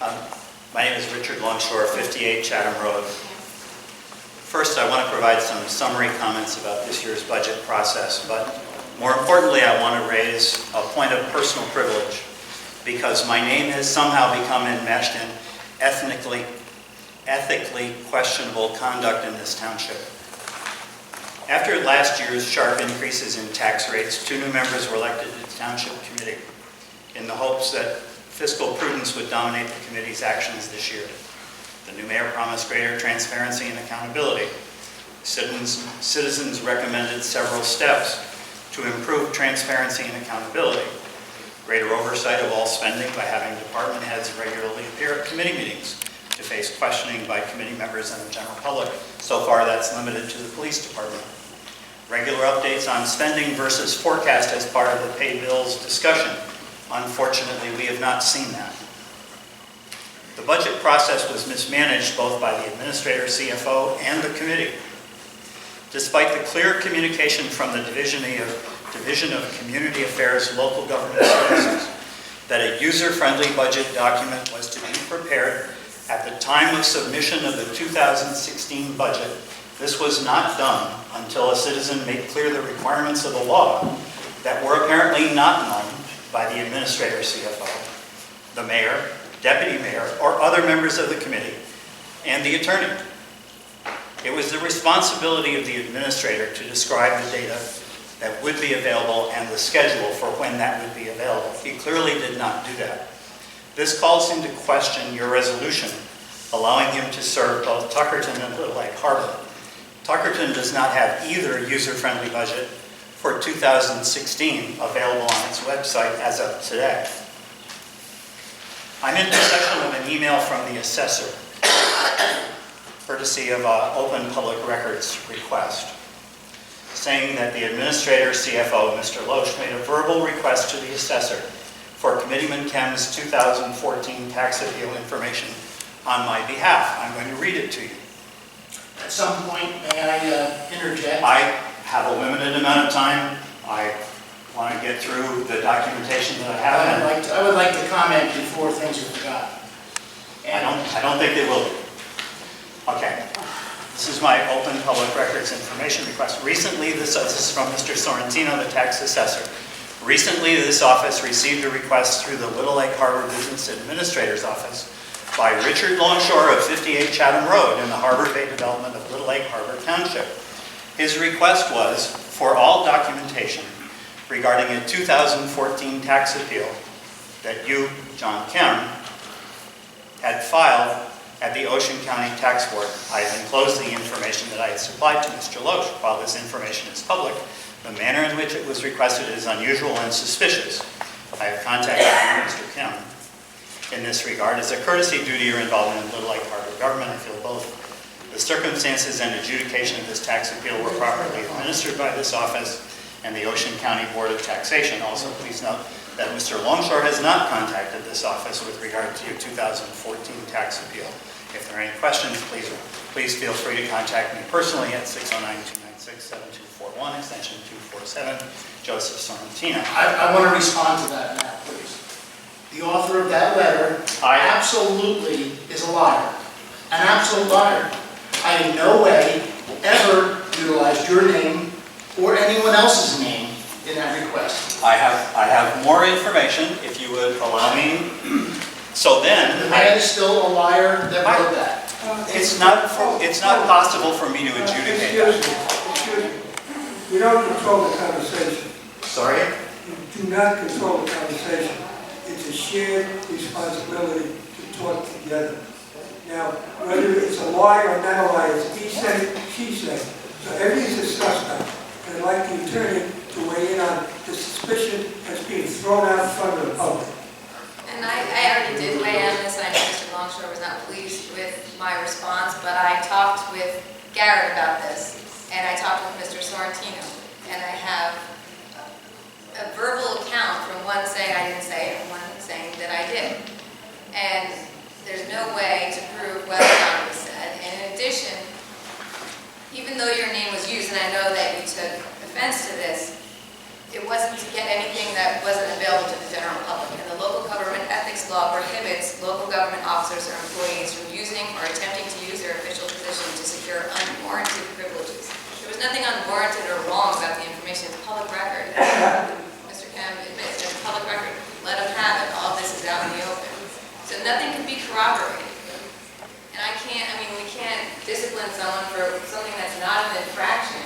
Um, My name is Richard Longshore, 58 Chatham Road. First, I want to provide some summary comments about this year's budget process, but more importantly, I want to raise a point of personal privilege because my name has somehow become enmeshed in ethically questionable conduct in this township. After last year's sharp increases in tax rates, 2 new members were elected to the township committee in the hopes that fiscal prudence would dominate the committee's actions this year. The new mayor promised greater transparency and accountability. Citizens recommended several steps to improve transparency and accountability. Greater oversight of all spending by having department heads regularly appear at committee meetings to face questioning by committee members and the general public. So far, that's limited to the police department. Regular updates on spending versus forecast as part of the paid bills discussion. Unfortunately, we have not seen that. The budget process was mismanaged both by the administrator, CFO, and the committee. Despite the clear communication from the Division of Community Affairs Local Government Services that a user-friendly budget document was to be prepared at the time of submission of the 2016 budget, this was not done until a citizen made clear the requirements of the law that were apparently not known by the administrator, CFO, the mayor, deputy mayor, or other members of the committee, and the attorney. It was the responsibility of the administrator to describe the data that would be available and the schedule for when that would be available. He clearly did not do that. This calls into question your resolution, allowing him to serve both Tuckerton and Little Lake Harbor. Tuckerton does not have either user-friendly budget for 2016 available on its website as of today. I'm in possession of an email from the assessor, courtesy of an open public records request, saying that the administrator, CFO, Mr. Loesch, made a verbal request to the assessor for Committeeman Kem's 2014 tax appeal information on my behalf. I'm going to read it to you. At some point, may I interject? I have a limited amount of time. I want to get through the documentation that I have. I would like to comment before things are forgotten. I don't think they will be. Okay. This is my open public records information request. Recently, this is from Mr. Sorrentino, the tax assessor. Recently, this office received a request through the Little Lake Harbor Business Administrator's Office by Richard Longshore of 58 Chatham Road in the Harbor Bay development of Little Lake Harbor Township. His request was for all documentation regarding a 2014 tax appeal that you, John Kem, had filed at the Ocean County Tax Board. I have enclosed the information that I had supplied to Mr. Loesch. While this information is public, the manner in which it was requested is unusual and suspicious. I have contacted you, Mr. Kem, in this regard. As a courtesy due to your involvement in Little Lake Harbor government, I feel both the circumstances and adjudication of this tax appeal were properly administered by this office and the Ocean County Board of Taxation. Also, please note that Mr. Longshore has not contacted this office with regard to your 2014 tax appeal. If there are any questions, please feel free to contact me personally at 609-296-7241, extension 247, Joseph Sorrentino. I want to respond to that now, please. The author of that letter absolutely is a liar. An absolute liar. I in no way ever utilized your name or anyone else's name in that request. I have more information, if you would allow me. So then, the man is still a liar that wrote that. It's not possible for me to adjudicate that. Excuse me. You don't control the conversation. Sorry? You do not control the conversation. It's a shared responsibility to talk together. Now, whether it's a lie or not a lie, it's he said, she said. So everything's a suspect. And I'd like the attorney to weigh in on the suspicion that's being thrown out in front of the public. And I already did weigh in on this, and I know Mr. Longshore was not pleased with my response, but I talked with Garrett about this, and I talked with Mr. Sorrentino, and I have a verbal account from one saying I didn't say it and one saying that I did. And there's no way to prove whether or not it was said. And in addition, even though your name was used, and I know that you took offense to this, it wasn't to get anything that wasn't available to the general public. And the local government ethics law prohibits local government officers or employees from using or attempting to use their official position to secure unwarranted privileges. There was nothing unwarranted or wrong about the information. It's public record. Mr. Kemp admits it's public record. Let them have it. All this is out in the open. So nothing can be corroborated. And we can't discipline someone for something that's not an infraction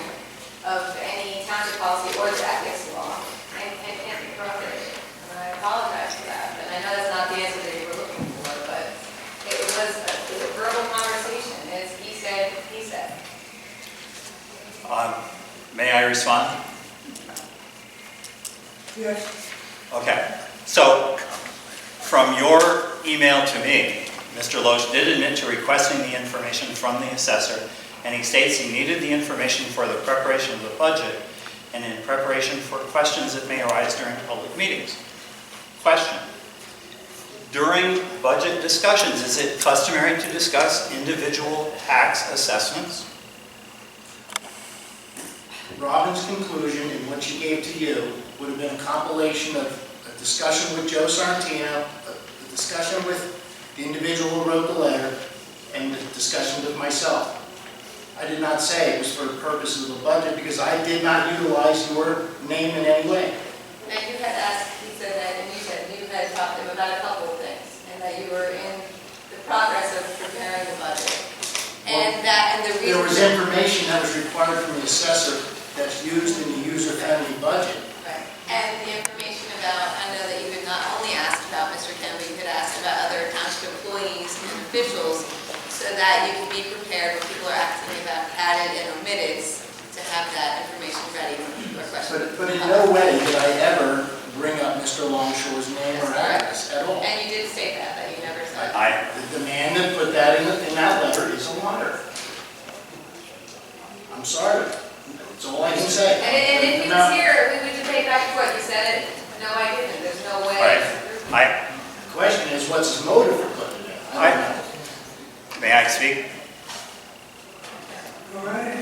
of any township policy or the ethics law, and can't be corroborated. And I apologize for that, and I know that's not the answer that you were looking for, but it was a verbal conversation. It's he said, he said. May I respond? Yes. Okay. So, from your email to me, Mr. Loesch did admit to requesting the information from the assessor, and he states he needed the information for the preparation of the budget and in preparation for questions that may arise during public meetings. Question. During budget discussions, is it customary to discuss individual tax assessments? Robin's conclusion in what she gave to you would have been a compilation of a discussion with Joe Sorrentino, a discussion with the individual who wrote the letter, and the discussion with myself. I did not say it was for the purposes of the budget because I did not utilize your name in any way. And you had asked, he said that, and you said you had talked to him about a couple of things, and that you were in the progress of preparing the budget. And the reason... There was information that was required from the assessor that's used in the user-friendly budget. Right. And the information about, I know that you had not only asked about Mr. Kemp, but you had asked about other township employees and officials, so that you can be prepared when people are asking about added and omitted to have that information ready when people are questioning. But in no way did I ever bring up Mr. Longshore's name or address at all. And you did say that you never said. The man that put that in that letter is a liar. I'm sorry. That's all I can say. And if he was here, we would debate back and forth. You said it. No, I didn't. There's no way. Right. The question is, what's his motive for putting it in? I don't know. May I speak? All right.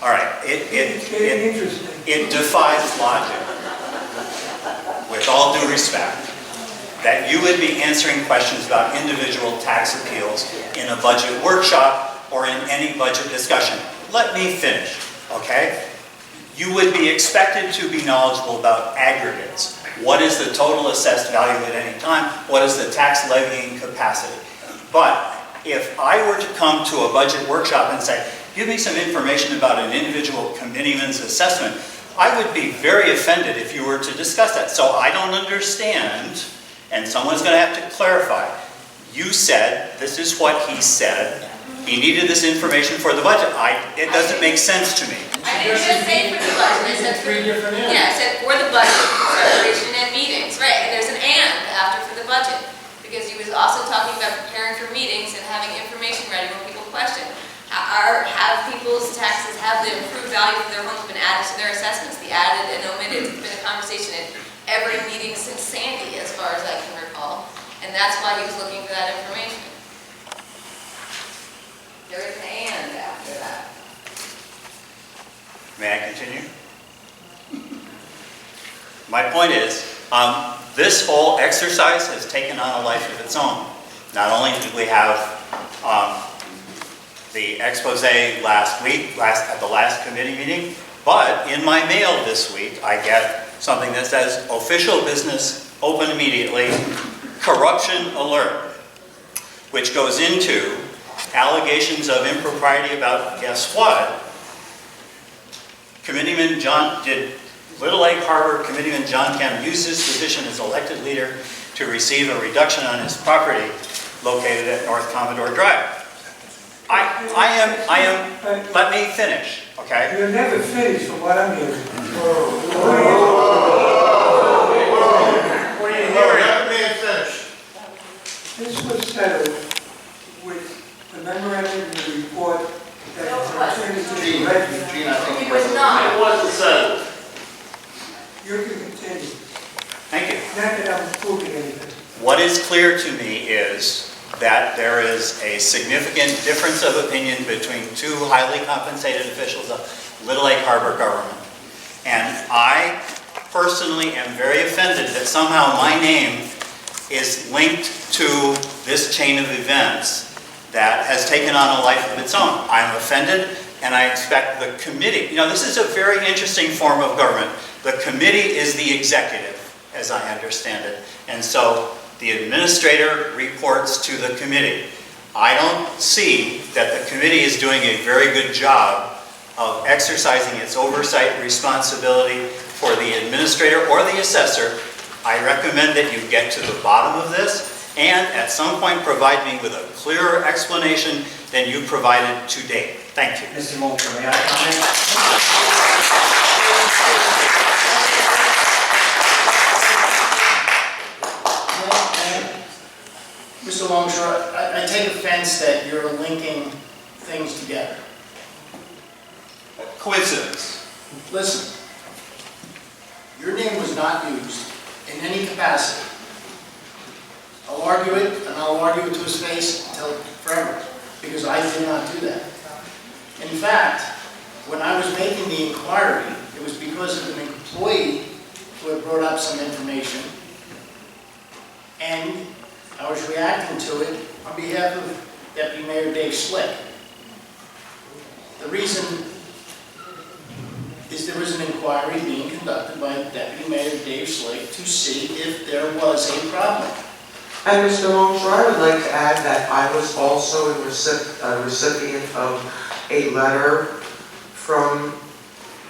All right. It's getting interesting. It defies logic, with all due respect, that you would be answering questions about individual tax appeals in a budget workshop or in any budget discussion. Let me finish, okay? You would be expected to be knowledgeable about aggregates. What is the total assessed value at any time? What is the tax levying capacity? But if I were to come to a budget workshop and say, give me some information about an individual committeeman's assessment, I would be very offended if you were to discuss that. So I don't understand, and someone's going to have to clarify. You said, this is what he said. He needed this information for the budget. It doesn't make sense to me. I didn't just say for the budget. I said for, Three different answers. yeah, I said for the budget, preparation and meetings, right? And there's an and after for the budget. Because he was also talking about preparing for meetings and having information ready when people question. Have people's taxes, have the improved value of their homes been added to their assessments? The added and omitted has been a conversation at every meeting since Sandy, as far as I can recall. And that's why he was looking for that information. There is an and after that. May I continue? My point is, this whole exercise has taken on a life of its own. Not only did we have the expose last week, at the last committee meeting, but in my mail this week, I get something that says, official business open immediately, corruption alert, which goes into allegations of impropriety about, guess what? Committeeman John, did Little Lake Harbor Committeeman John Kemp use his position as elected leader to receive a reduction on his property located at North Commodore Drive? Let me finish, okay? You're never finished from what I'm hearing. What are you hearing? Let me finish. This was settled with the memorandum in the report that returned to the regiment. Gene, I think It was not. It wasn't settled. You can continue. Thank you. Not that I'm proving anything. What is clear to me is that there is a significant difference of opinion between two highly compensated officials of Little Lake Harbor government. And I personally am very offended that somehow my name is linked to this chain of events that has taken on a life of its own. I'm offended, and I expect the committee, you know, this is a very interesting form of government. The committee is the executive, as I understand it, and so the administrator reports to the committee. I don't see that the committee is doing a very good job of exercising its oversight responsibility for the administrator or the assessor. I recommend that you get to the bottom of this and at some point provide me with a clearer explanation than you provided to date. Thank you. Mr. Mulcher, may I comment? Mr. Longshore, I take offense that you're linking things together. Coincidence. Listen, your name was not used in any capacity. I'll argue it, and I'll argue it to his face until forever, because I did not do that. In fact, when I was making the inquiry, it was because of an employee who had brought up some information, and I was reacting to it on behalf of Deputy Mayor Dave Slick. The reason is there was an inquiry being conducted by Deputy Mayor Dave Slick to see if there was a problem. And Mr. Longshore, I would like to add that I was also a recipient of a letter from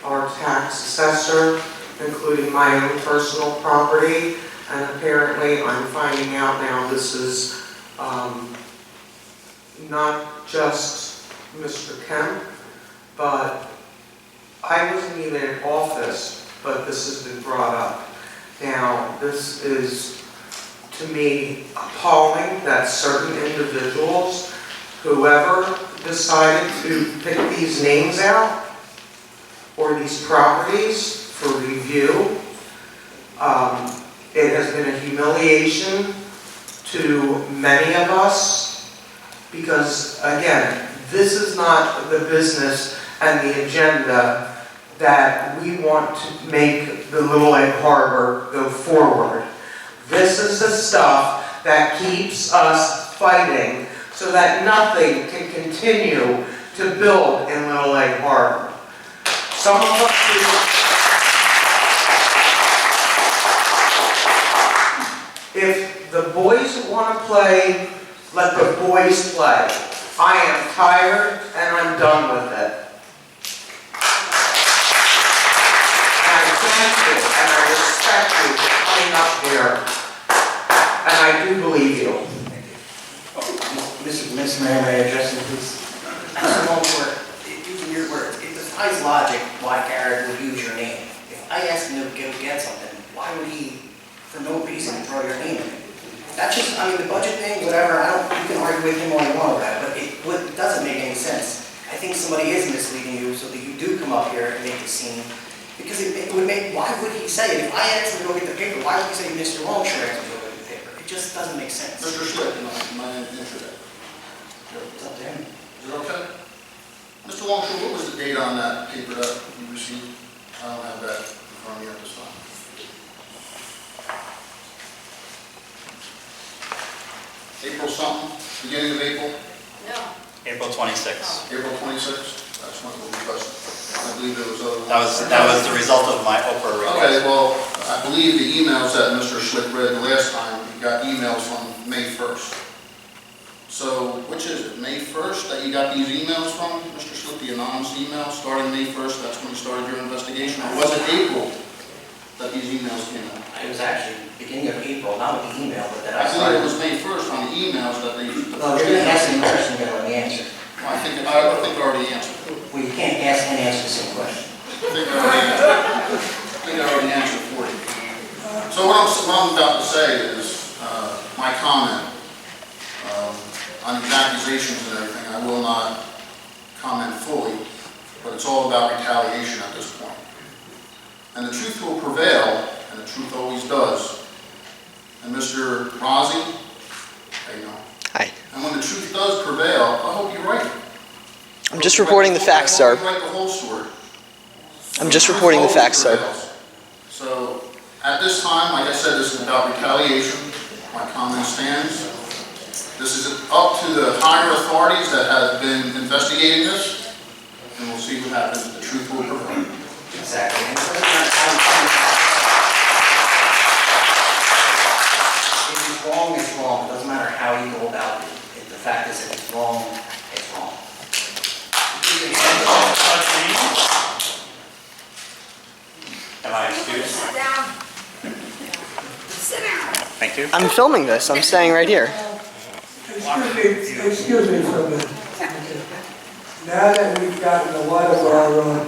our tax assessor, including my own personal property, and apparently I'm finding out now this is not just Mr. Kemp, but I wasn't even in office, but this has been brought up. Now, this is, to me, appalling that certain individuals, whoever decided to pick these names out, or these properties for review, it has been a humiliation to many of us, because, again, this is not the business and the agenda that we want to make the Little Egg Harbor go forward. This is the stuff that keeps us fighting so that nothing can continue to build in Little Egg Harbor. Some of us if the boys want to play, let the boys play. I am tired and I'm done with it. And I thank you and I respect you for coming up here. And I do believe you. Mr. Mayor, may I address you, please? Mr. Mulcher, using your words, it defies logic why Garrett would use your name. If I asked him to go get something, why would he, for no reason, throw your name in? That's just, I mean, the budget thing, whatever, you can argue with him all you want about it, but it doesn't make any sense. I think somebody is misleading you so that you do come up here and make a scene. Because it would make, why would he say it? If I asked him to go get the paper, why would he say Mr. Longshore asked him to go get the paper? It just doesn't make sense. Mr. Slick, my internet. It's up to him. Is it okay? Mr. Longshore, what was the date on that paper that you received? I don't have that in front of me at this time. April something, beginning of April? No. April 26th. April 26th? That's when it was requested. I believe it was other. That was the result of my Oprah request. Okay, well, I believe the emails that Mr. Schlick read the last time, you got emails from May 1st. So, which is it, May 1st that you got these emails from, Mr. Schlick, the anonymous email, starting May 1st, that's when you started your investigation? Or was it April that these emails came out? It was actually beginning of April, not with the email, but that I I started. believe it was May 1st on the emails that they. Well, you're going to ask me a question, you're going to let me answer. I think I already answered. Well, you can't ask and answer the same question. I think I already answered for you. So what I'm about to say is, my comment on these accusations and everything, I will not comment fully, but it's all about retaliation at this point. And the truth will prevail, and the truth always does. And Mr. Rozzi, how you know? Hi. And when the truth does prevail, I hope you're right. I'm just reporting the facts, sir. I hope you write the whole story. I'm just reporting the facts, sir. So at this time, like I said, this is about retaliation. My comment stands. This is up to the higher authorities that have been investigating this, and we'll see what happens. The truth will prevail. Exactly. And it doesn't matter how you come about it. If it's wrong, it's wrong. It doesn't matter how you go about it. If the fact is, if it's wrong, it's wrong. Am I excused? Sit down. Sit down. Thank you. I'm filming this. I'm staying right here. Excuse me for a minute. Okay. Now that we've gotten a lot of our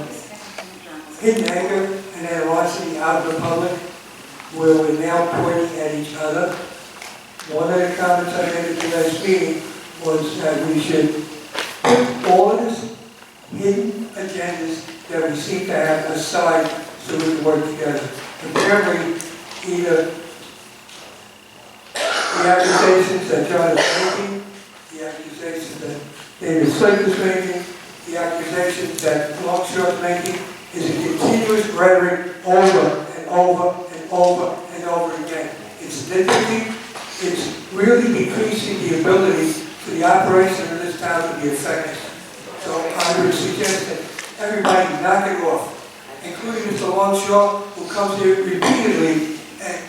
hidden anger and animosity out of the public, where we're now pointing at each other, one of the comments I made at the last meeting was that we should put all of this hidden agendas that we seem to have aside so we can work together. Apparently, either the accusations that John is making, the accusations that David Slick is making, the accusations that Longshore is making, is a continuous rhetoric over and over and over and over again. It's nitpicking, it's really decreasing the ability for the operation of this town to be effective. So I would suggest that everybody knock it off, including Mr. Longshore, who comes here repeatedly and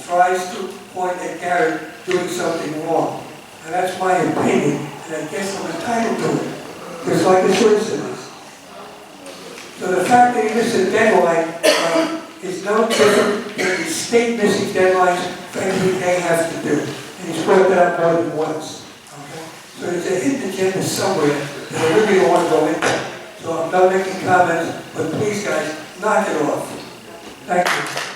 tries to point at Garrett doing something wrong. And that's my opinion, and I guess I'm entitled to it, just like the citizens. So the fact that he missed a deadline is no different than the state missing deadlines for everything they have to do. And he's brought that up more than once. Okay? So there's a hidden agenda somewhere that I really don't want to go into. So I'm not making comments, but please guys, knock it off. Thank you.